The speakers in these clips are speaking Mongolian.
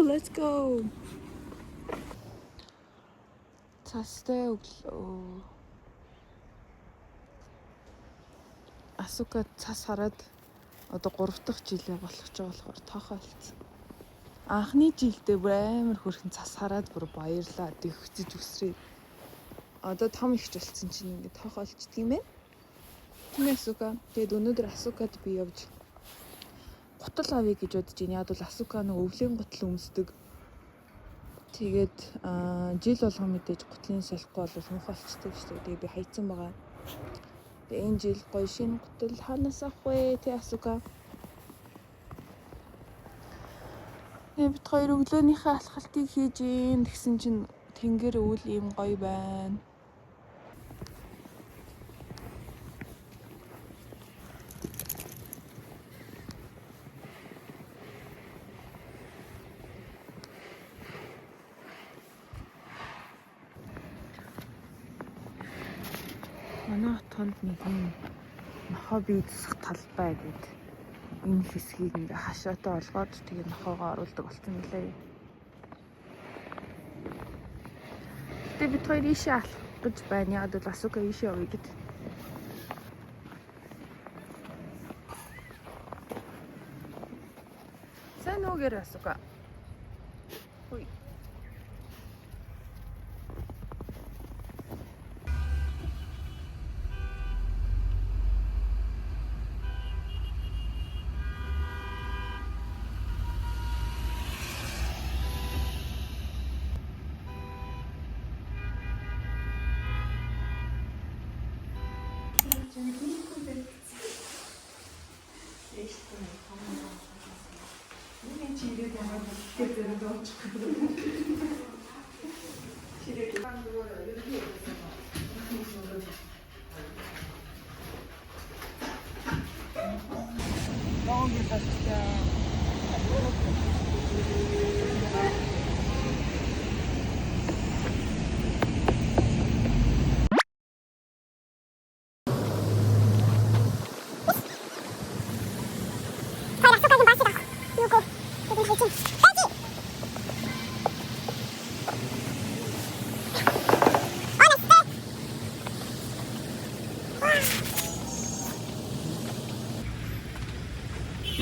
let's go. Цастай өглөө. Асука цас хараад одоо 3 дахь жилээ болох ч болохоор тоохоо хэлсэн. Анхны жилдээ бүр амар хөрхэн цас хараад бүр баярлаа. Дэгцэж үсрээ. Одоо том ихч болсон чинь ингээд тоохоо олчдөг юм байна. Тийм Асука. Тэгэд өнөөдөр Асукад би явж гутал авъя гэж бодож байна. Яг бол Асука нэг өвлийн гутал өмсдөг. Тэгээд жил болгоо мэдээж гутлын салхгүй бол муухай болчтой шүү дээ. Тэгээ би хайцсан байгаа. Тэгээ энэ жил гоё шинэ гутал ханаас авах вэ? Тэ Асука. Бид хоёр өглөөнийхөө алхалтыг хийж ийн гэсэн чинь тэнгэр үл ийм гоё байна. Манай хотонд нэг юм нохоо бие засах талбай гэдэг энэ хэсгийг ингээ хашаатай олгоод тэгээ нохоогоо оруулдаг болсон мөлий. Тэгээ бид хоёр ийшээ алах гэж байна. Яг бол Асука ийшээ явъя гэд. Сайн үгээр Асука. Хүй.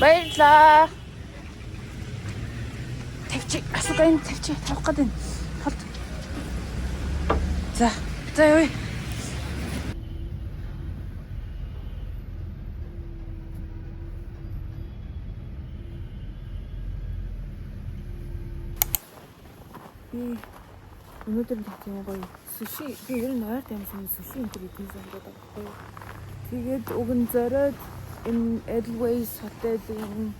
Баярлаа. Тавьчих. Асука энэ тавьчих. Тавих гэдэг нь. Холд. За явъя. Өнөөдөр тийм гоё суши. Би ер нь ойр тамсан суши энэ төр идэх юм байна байхгүй. Тэгээд уг нь зориод энэ Edelweiss хотелийн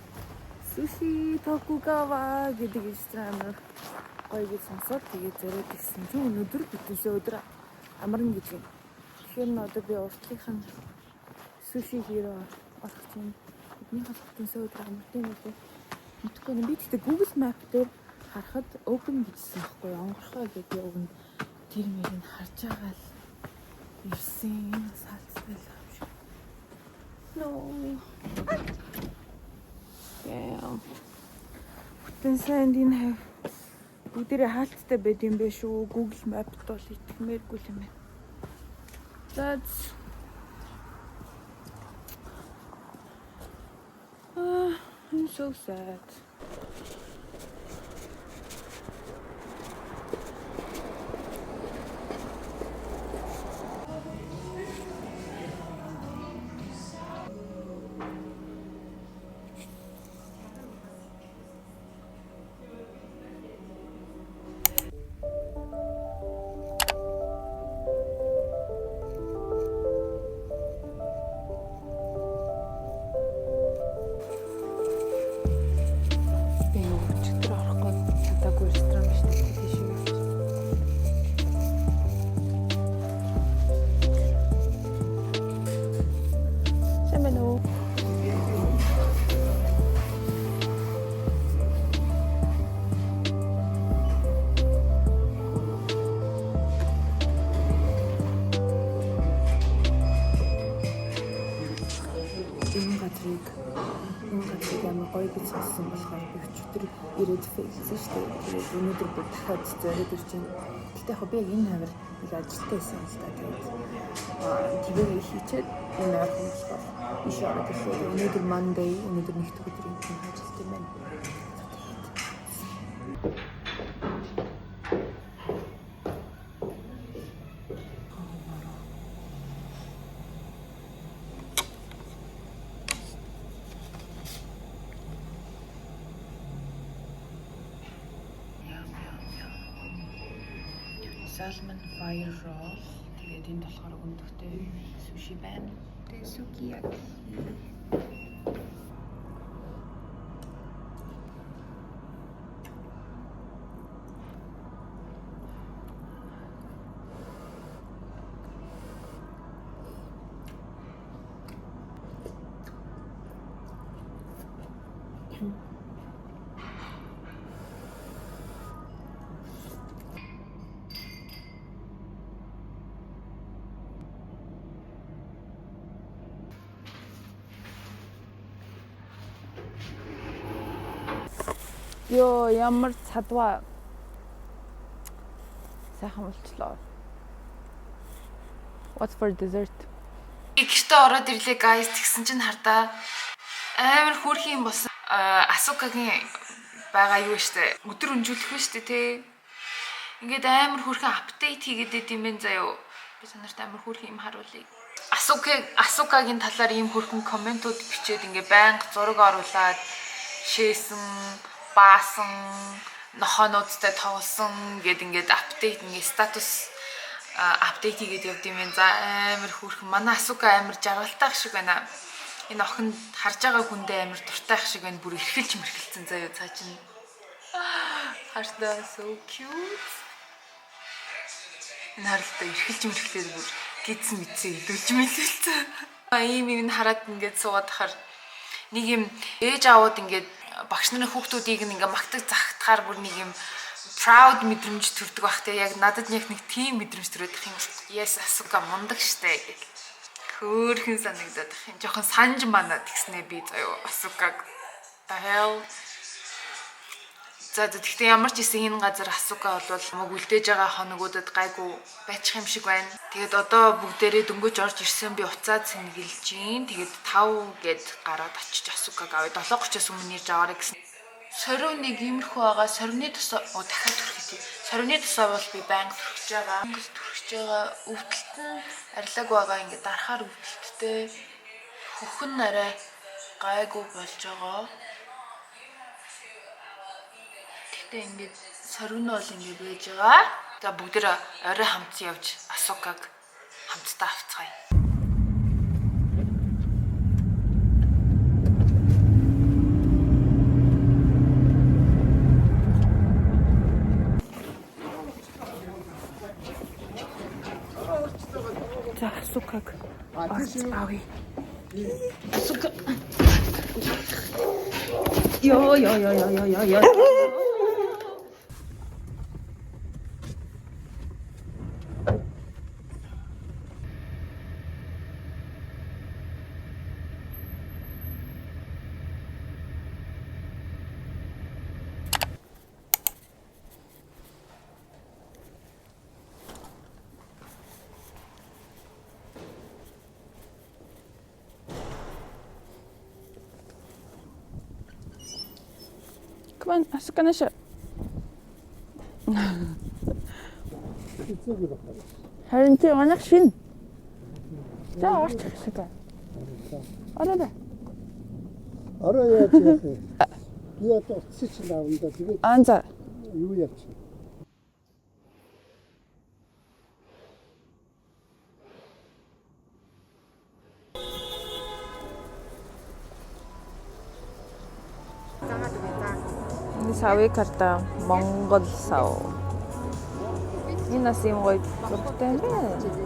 Sushi Tokugawa гэдэг ресторан гоё гэж сонсоод тэгээд зориод ирсэн. Чи өнөөдөр бүтэнсээ өдөр амарна гэж юм. Тэгэхээр нь одоо би уртлынх нь Sushi Hero олох чинь бидний бүтэнсээ өдөр амартай юм уу? Мэдхгүй би тэгтээ Google Map дээр харахад open гэсэн байхгүй онгорхоо гэдэг өгн тэр мөрийг харж байгаа л ирсэн саацтай л юм шиг. No. Yeah. Бүтэн сайн энэ бүгдээрээ хаалттай байд юм бэ шүү. Google Map-д бол итгэмээргүй юм байна. That's I'm so sad. газрыг амар гоё гэж сонссон болохоор би өчигдөр ирээд фейлсэн шүү дээ. Тэгээд өнөөдөр би дахиад зориод ирж байна. Гэтэ яг би энэ хавар нэг ажилтаа байсан л та. Тэгээд хийчээд энэ арга болохоор иш ороод ирлээ. Өнөөдөр Monday, өнөөдөр нэгд өдрийн ажилт юм байна. Salmon fire roll. Тэгээд энд болохоор өндөгтэй суши байна. Тэгээд sukiyaki. Йоо, ямар цадваа. Сайхан болчлоо. What's for dessert? Ихтэй ороод ирлээ guys, тэгсэн чинь хардаа амар хөөрхөн юм болсон. Асукагийн байгаа юу штэ. Өдөр өнжүүлэх вэ штэ тий. Ингээд амар хөөрхөн апдейт хийгээд идэм бэ заяо. Би санаарт амар хөөрхөн юм харуулъя. Асукагийн талаар ийм хөөрхөн комментууд бичээд ингээ байнга зураг оруулаад шээсэн баасан нохоонуудтай тоглосон гэд ингээд апдейт ингээ статус апдейт хийгээд явд юм байна. За амар хөөрхөн манай Асука амар жаргалтай шиг байна. Энэ охин харж байгаа хүндээ амар дуртай шиг байна. Бүр эрхэлж мэрхэлцэн заяа цаа чинь. Хашдаа so cute. Наралтай эрхэлж мэрхлээд бүр гидсэн мэдсэн идүүлж мэлэлцэн. Ийм юм хараад ингээд суугаад хахаар нэг юм ээж аауд ингээд багш нарын хүүхдүүдийг ингээ магтаг захтахаар бүр нэг юм proud мэдрэмж төрдөг бах те. Яг надад нэг тийм мэдрэмж төрөдөх юм. Yes, Асука мундаг штэ гэх. Хөөрхөн санагдаад их. Жохон санж манаад гиснэ би заяа Асукаг. The hell. За тэгтээ ямар ч исэн энэ газар Асука бол мог үлдээж байгаа хоногудад гайгүй байчих юм шиг байна. Тэгээд одоо бүгдээрээ дөнгөж орж ирсэн би уцаад сэнгэлж гин. Тэгээд 5 гэд гараад очиж Асукаг аваад 7:30-аас өмнө ирж аваарай гэсэн. Сорив нэг иймэрхүү байгаа. Сорины тусаа дахиад төрөх тий. Сорины тусаа бол би байнга төрөж байгаа. Төрөж байгаа өвдөлт нь арилаг байгаа. Ингээд дарахаар өвдөлттэй хөхн арай гайгүй болж байгаа. Ингээд сорив нь бол ингээд байж байгаа. За бүгдээ орой хамт явж Асукаг хамтдаа авцгаая. За Асукаг авъя. Асука. Йоо. Come on, Asuka наша. Харин чи манайх шин. За орч Asuka. Ороо. Ороо яа чи. Би одоо утсч лавнда тэгээд Анза. юу явчих. Савыг карта Монгол сав. Энэ нас юм гоё зургтай юм байна.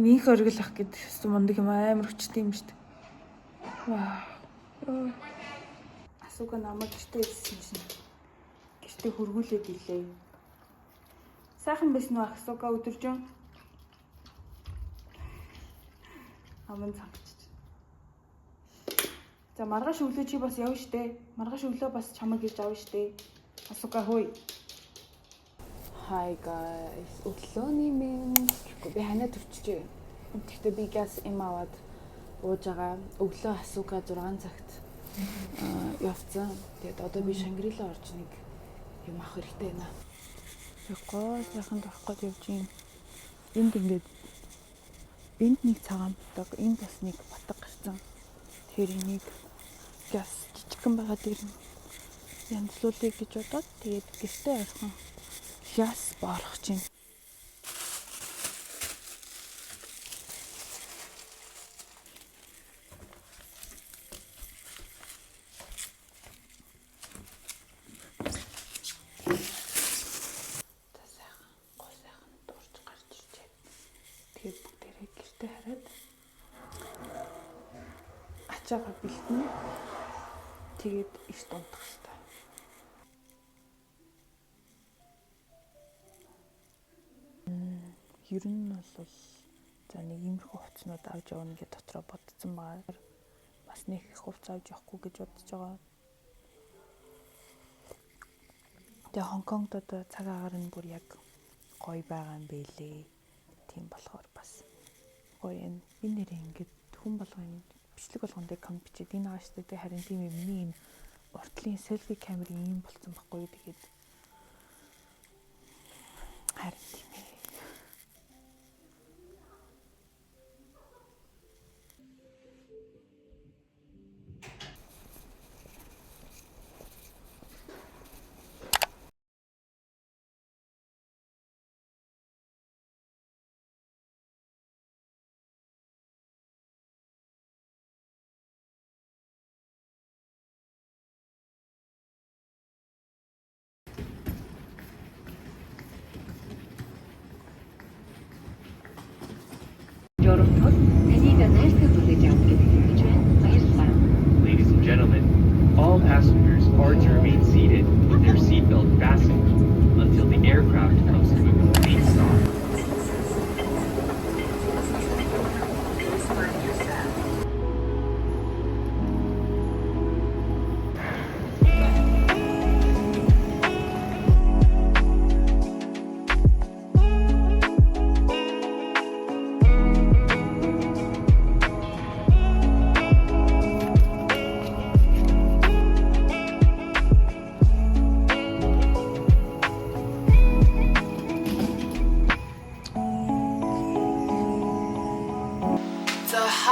Энэ их оргилах гэдэг хэвээр мундаг юм амар хүчтэй юм шүү дээ. Вау. Асууга намайг гэртээ ирсэн чинь. Гэртээ хөргүүлээд ирлээ. Сайхан байсан уу Асууга өдөржин? Аман цангачиж. За маргааш өглөө чи бас явна штэ. Маргааш өглөө бас чамайг ирж авна штэ. Асууга хөөе. Hi guys. Өглөөний минь. Би ханаа төвчжээ. Тэгэхдээ би газ им аваад ууж байгаа. Өглөө Асууга 6 цагт явцсан. Тэгээд одоо би Шангрила орж нэг юм авах хэрэгтэй байна. Гол яхан дорох гээд явж юм. Энд ингээд энд нэг цагаан батг, энд бас нэг батг гарсан. Тэр энийг газ жижигхэн байгаа дээр янзлуулъя гэж бодоод тэгээд гэртээ орхон газ боорох чинь. Тэгээд бүгдээрээ гэртээ хараад ачаага бэлтэн. Тэгээд эрт унтах хэрэгтэй. Ер нь бол за нэг иймэрхүү хувцснууд авч явна гэж дотроо бодсон байгаа. Бас нэг их хувц авч явахгүй гэж бодож байгаа. Тэгээ Хонконгд одоо цаг агаар нь бүр яг гоё байгаа юм бэлээ. Тийм болохоор бас гоё энэ нэрээ ингээд хүн болгоны бичлэг болгонд комент бичээд энэ ааш гэдэг харин тийм юм миний энэ уртлын селфи камерын юм болцсон байхгүй. Тэгээд харин тийм ээ. Ladies and gentlemen, all passengers are to remain seated with their seatbelt fastened until the aircraft comes to a complete stop.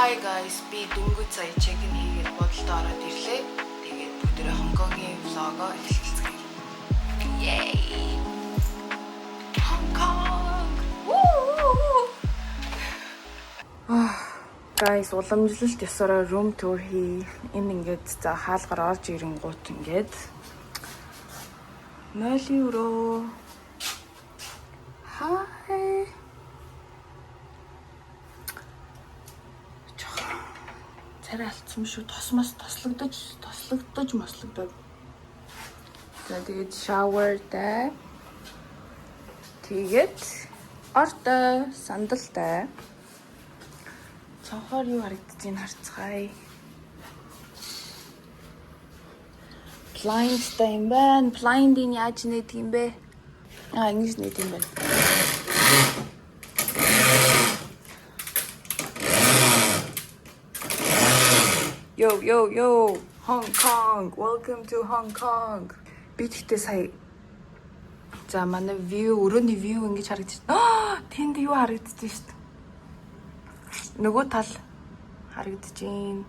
Hi guys, би дөнгөж сая чекин хийгээд бодолд ороод ирлээ. Тэгээд бүгдээ Хонконгийн влогоо эхэлцгээе. Yay! Hong Kong! Guys, уламжлалт ёсороо room tour хий. Энэ ингээд за хаалгаар орж ирэнгуут ингээд 0 евро. Hi. Царай алдсан шүү. Тосмос тослогдож мослогдоод. За тэгээд showerтай. Тэгээд ортой, сандалтай. Цонхоор юу харагдаж байна харцгаая. Blindтай юм байна. Blind-ийн яаж нээдэг юм бэ? Ингэж нээдэг юм байна. Yo, Hong Kong. Welcome to Hong Kong. Би тэгтээ сая за манай view, өрөөний view ингэж харагдчих. Тэнд юу харагдаж байна шүү дээ. Нөгөө тал харагдаж байна.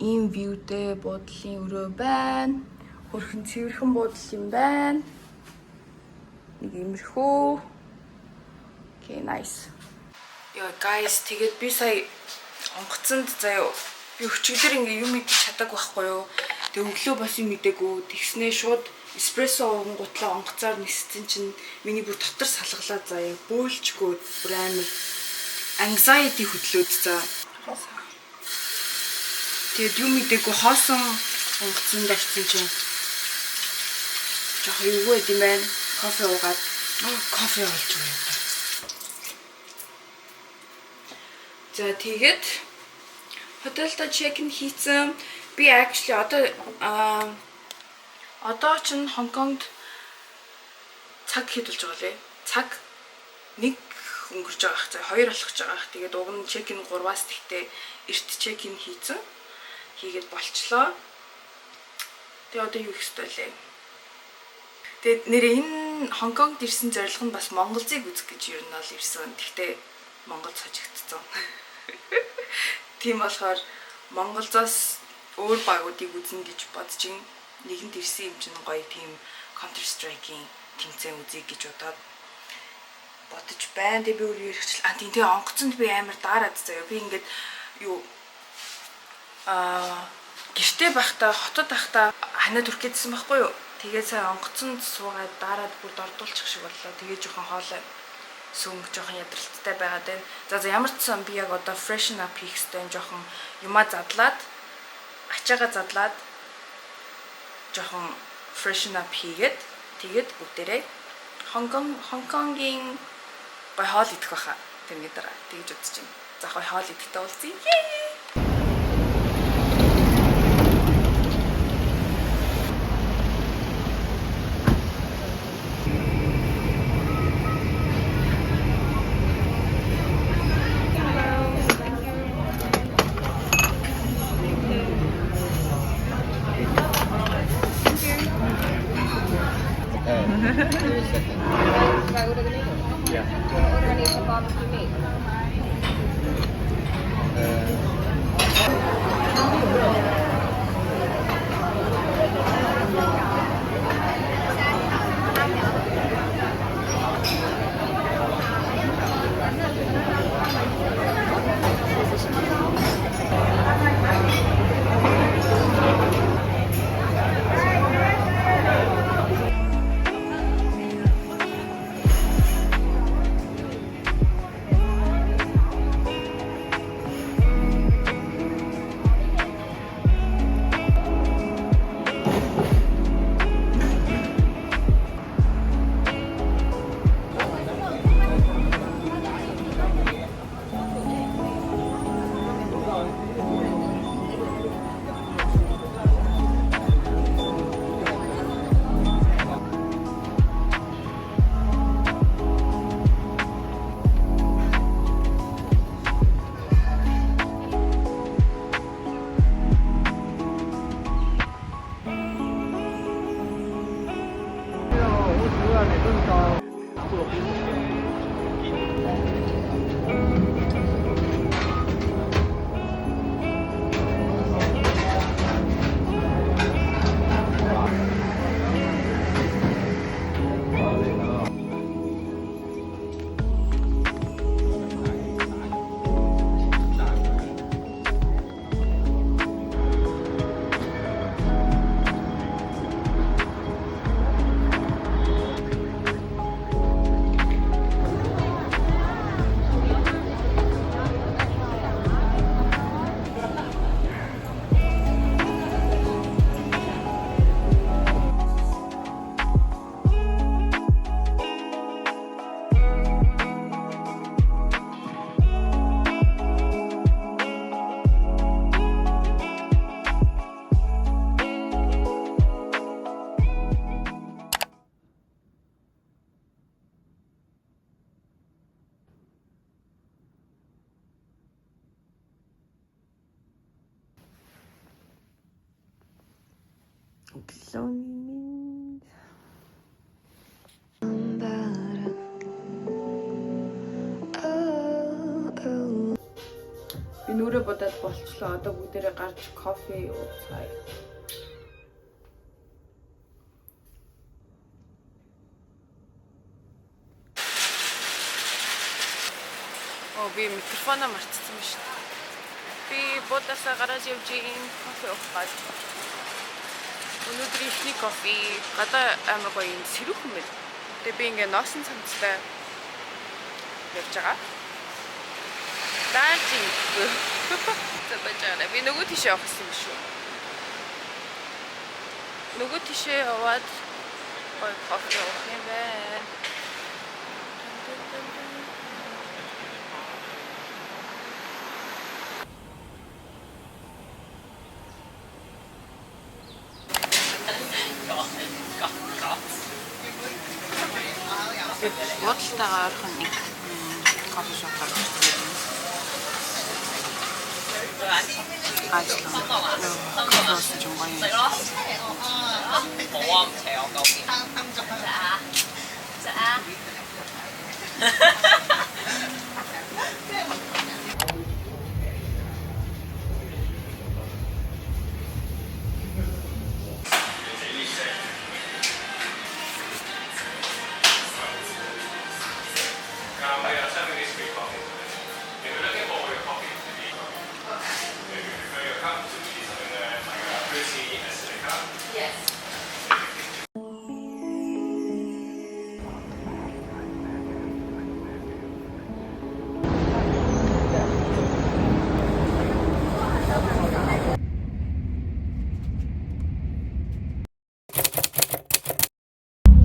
Ийм viewтэй буудлын өрөө байна. Хөрхөн цэвэрхэн буудал юм байна. Нэг иймэрхүү. Okay, nice. Yo guys, тэгээд би сая онгоцонд заяа би өчигдөр ингээ юм идэж чадаагүй байхгүй юу. Тэгээ өглөө бас юм идээгүй. Тэгснээ шууд эспрессо уунгуутлаа онгоцоор ниссэн чинь миний бүр дотор салгалаа заяа. Бөөлчгүй бүр амар anxiety хөдлөөд за. Тэгээд юу мэдээгүй хоосон онгоцонд орсон чинь жоох юу гэд юм бэ? Кофе уугаад кофе олж өгье. За тэгээд хотелд чек-ин хийсэн. Би actually одоо ч Хонконгд цаг хэд болж байгаа лээ. Цаг 1 өнгөрч байгаа ах. За 2 болох гэж байгаа ах. Тэгээд уг нь чек-ин 3-аас тэгтээ эрт чек-ин хийсэн. Хийгээд болчлоо. Тэгээ одоо юу хийх ёстой лээ? Тэгээд нэрээ энэ Хонконгд ирсэн зорилго нь бас Монголзыг үзэх гэж ер нь бол ирсэн. Тэгтээ Монгол цажигдсан. Тийм болохоор Монголоос өөр багуудыг үзнэ гэж бодож ин нэгэнд ирсэн юм чинь гоё тийм Counter Strike-ийн тэмцээн үзье гэж бодож байна. Тэгээ би өөр хэрэгжил тийм тэгээ онгоцонд би амар даарад заяа. Би ингээд юу гэртээ байхдаа хотод байхдаа ханаа түрхгээдсэн байхгүй юу? Тэгээ сая онгоцонд суугаад дараад бүр дордуулчих шиг боллоо. Тэгээ жоохон хоолой сүнг жоохон ядралттай байгаад байна. За ямар ч сан би яг одоо freshen up хийх гэсэн жоохон юмаа задлаад ачаага задлаад жоохон freshen up хийгээд тэгээд бүгдээрээ Хонконгийн бай хоол идэх байхаа. Тэрний дараа тэгж бодож байна. За хой хоол идэхтэй уулзъя. Би нүрэ бодоод болчлоо. Одоо бүгдээрээ гарч кофе ууцгаая. Би микрофоноо мартсан юм шүү дээ. Би бодосоо гараж явж кофе уух гэж. Өнөөдөр ихний кофе гадаа амар гоё юм сэрүүхэн байна. Тэгээ би ингээ носон цамцтай явж байгаа. Даалж ингэхгүй. За бажаараа би нөгөө тийшээ явах гэсэн юм шүү. Нөгөө тийшээ яваад гой кофе уух юм байна. Бодлогоо орхон нэг кофе шоп гарч ирсэн.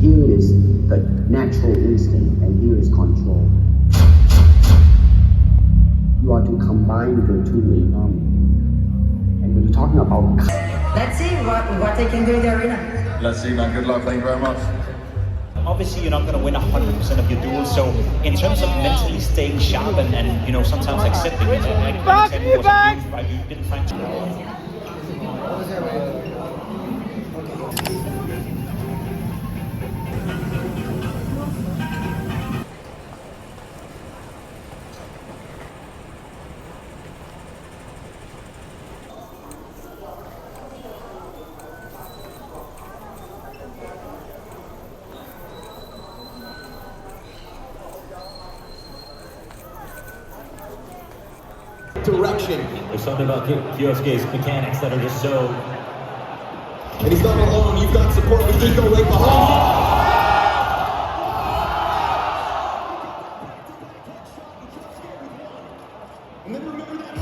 Here is the natural instinct, and here is control. You are to combine the two in harmony. And when you're talking about Let's see what they can do in the arena. Let's see, man. Good luck. Thank you very much. Obviously, you're not going to win 100% of your duels. So, in terms of mentally staying sharp and sometimes accepting it, like you didn't find. Direction. There's something about Kyosuke's mechanics that are just so. And he's not alone. You've got support with Iko right behind him. And then remember that.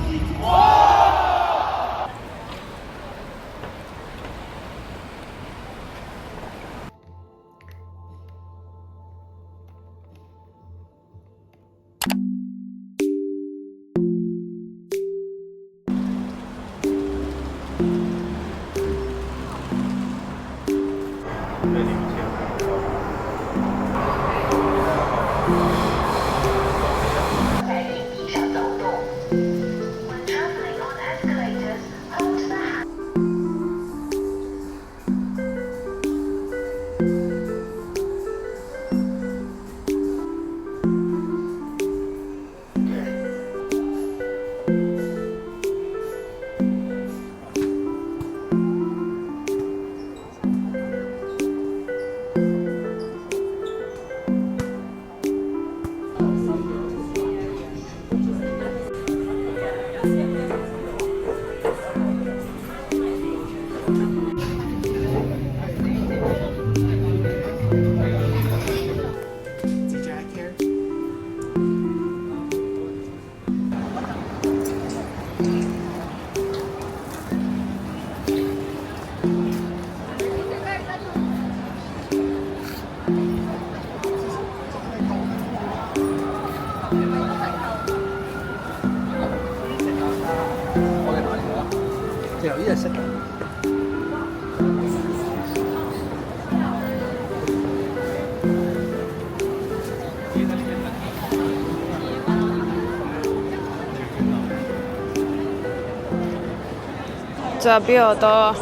За би одоо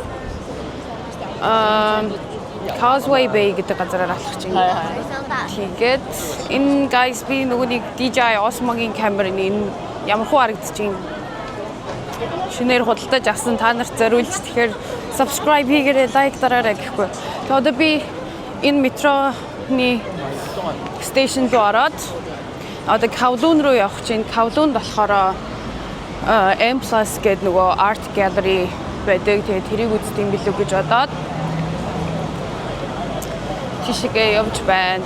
Causeway Bay гэдэг газараар алхаж байна. Тэгээд энэ guys би нөгөө нэг DJI Osmo-гийн камерын энэ ямар хуу харагдаж байна. Шинээр худалдаж авсан та нарт зориулж тэгэхээр subscribe хийгээрэй, like дараарай гэхгүй. Тэгээд одоо би энэ метроны station руу ороод одоо Kowloon руу явах чинь. Kowloon болохоор M+ гэдэг нөгөө art gallery байдаг. Тэгээд тэрийг үздэг юм билүү гэж бодоод тийшээ явж байна.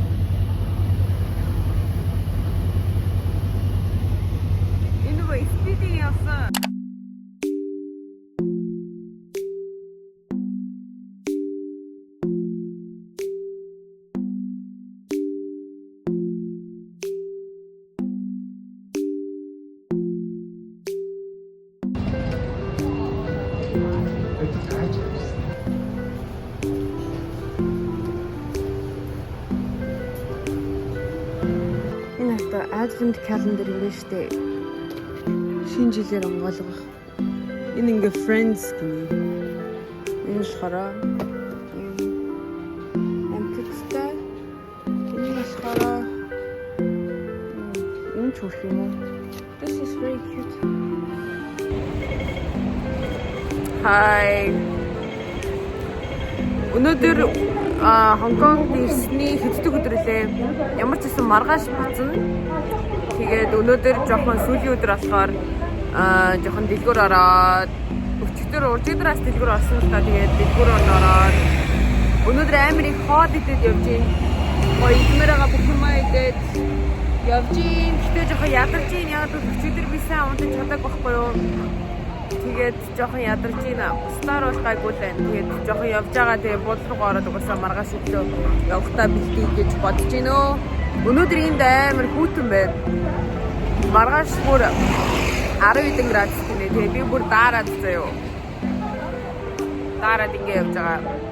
Advent calendar юм шүү дээ. Шинэ жилээр онгойлгох. Энэ ингээ Friends гинэ. Энэ болохоор амттай. Энэ болохоор энэ чурх юм уу? This is very cute. Hi. Өнөөдөр Хонконгд ирсний хэддэг өдөр лээ. Ямар ч гэсэн маргааш буцна. Тэгээд өнөөдөр жоохон сүүлийн өдөр болохоор жоохон дэлгүүр ороод өчигдөр уржигдраас дэлгүүр орсон л та тэгээд дэлгүүр ороод өнөөдөр амар их хоод идээд явж гин. Гоё идмээрээ бүх юм идээд явж гин. Гэтэ жоохон ядарч гин. Яг л өчигдөр би сайн унтаж чадаагүй байхгүй юу? Тэгээд жоохон ядарч гин. Бусдаар бол гайгүй л байна. Тэгээд жоохон явж байгаа. Тэгээд буудлын руу ороод угаасаа маргааш өглөө явахтаа бэлтий гэж бодож гин өө. Өнөөдөр энд амар хүйтэн байна. Маргааш бүр 12 градус гинэ. Тэгээд би бүр daarаад заяа. Daarаад ингэ явж байгаа.